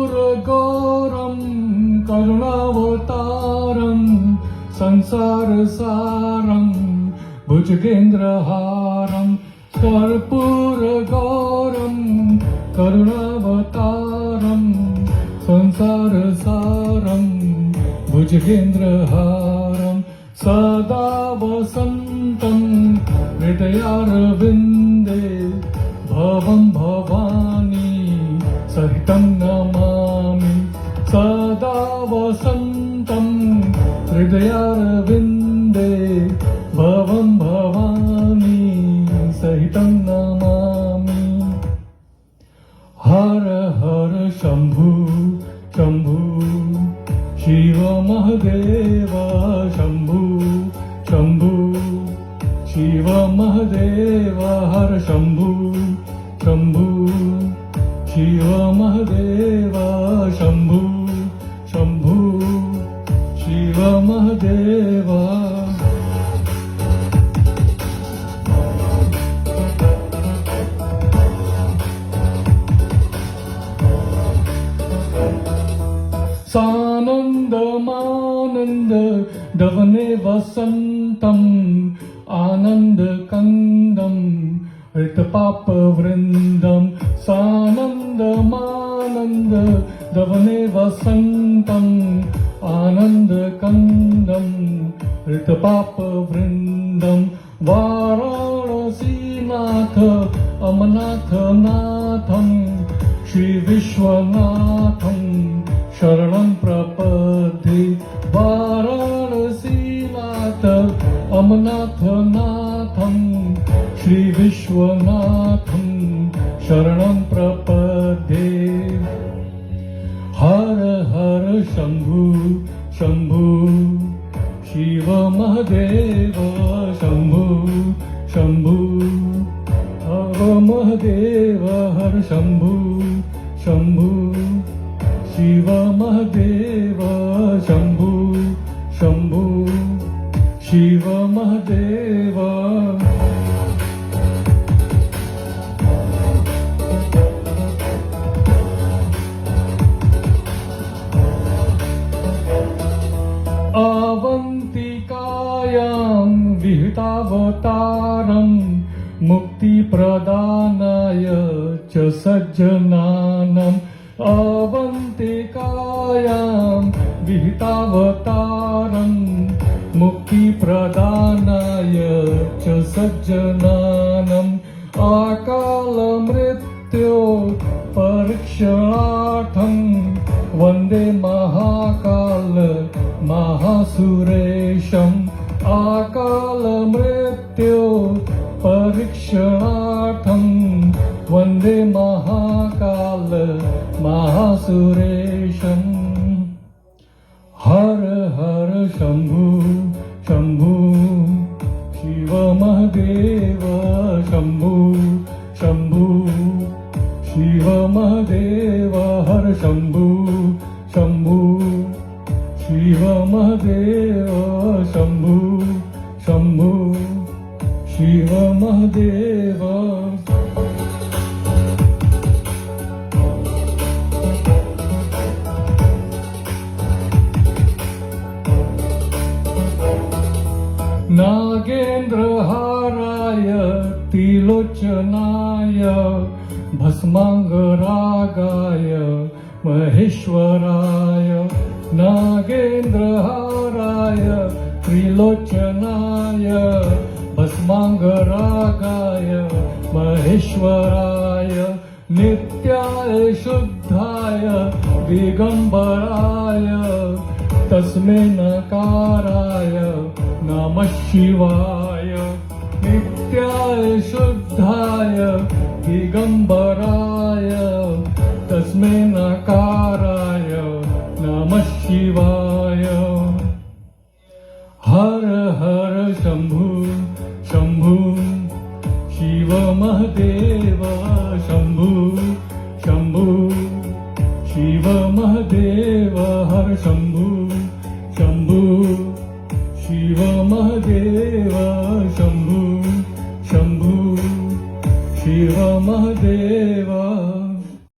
कर्पूरगौरं करुणावतारं संसारसारं भुजगेन्द्रहारं कर्पूरगौरं करुणावतारं संसारसारं भुजगेन्द्रहारं सदा वसन्तं हृदयारविन्दे भवं भवानी सहितं नमामि सदा वसन्तं हृदयारविन्दे भवं भवानी सहितं नमामि हर हर शम्भु शम्भु शिव महदेव शम्भु शम्भु शिव महदेव हर शम्भु शम्भु शिव महदेव शम्भु शम्भु शिव महदेव सानन्दमानन्द दवने वसन्तम् आनन्दकन्दं हृतपापवृन्दं सानन्दमानन्द दवने वसन्तम् आनन्दकन्दं हृतपापवृन्दं वाराणसीनाथ अमनाथनाथं श्रीविश्वनाथं शरणं प्रपद्ये वाराणसीनाथ अमनाथनाथं श्रीविश्वनाथं शरणं प्रपद्ये हर हर शम्भु शम्भु शिव महदेव शम्भु शम्भु हर महदेव हर शम्भु शम्भु शिव महदेव शम्भु शम्भु शिव महदेव अवन्तिकायां विहितावतारं मुक्तिप्रदानाय च सज्जनानाम् अवन्तिकायां विहितावतारं मुक्तिप्रदानाय च सज्जनानाम् अकालमृत्यो परीक्षणार्थं वन्दे महाकाल महासुरेशम् अकालमृत्यो परीक्षणार्थं वन्दे महाकाल महासुरेशम् हर हर शम्भु शम्भु शिव महदेव शम्भु शम्भु शिव महदेव हर शम्भु शम्भु शिव महदेव शम्भु शम्भु शिव महदेव नागेन्द्रहाराय त्रिलोचनाय भस्माङ्गरागाय महेश्वराय नागेन्द्रहाराय त्रिलोचनाय भस्माङ्गरागाय महेश्वराय नित्याय शुद्धाय दिगम्बराय तस्मै नकाराय नमः शिवाय नित्याय शुद्धाय दिगम्बराय तस्मै नकाराय नमः शिवाय हर हर शम्भु शम्भु शिव महदेव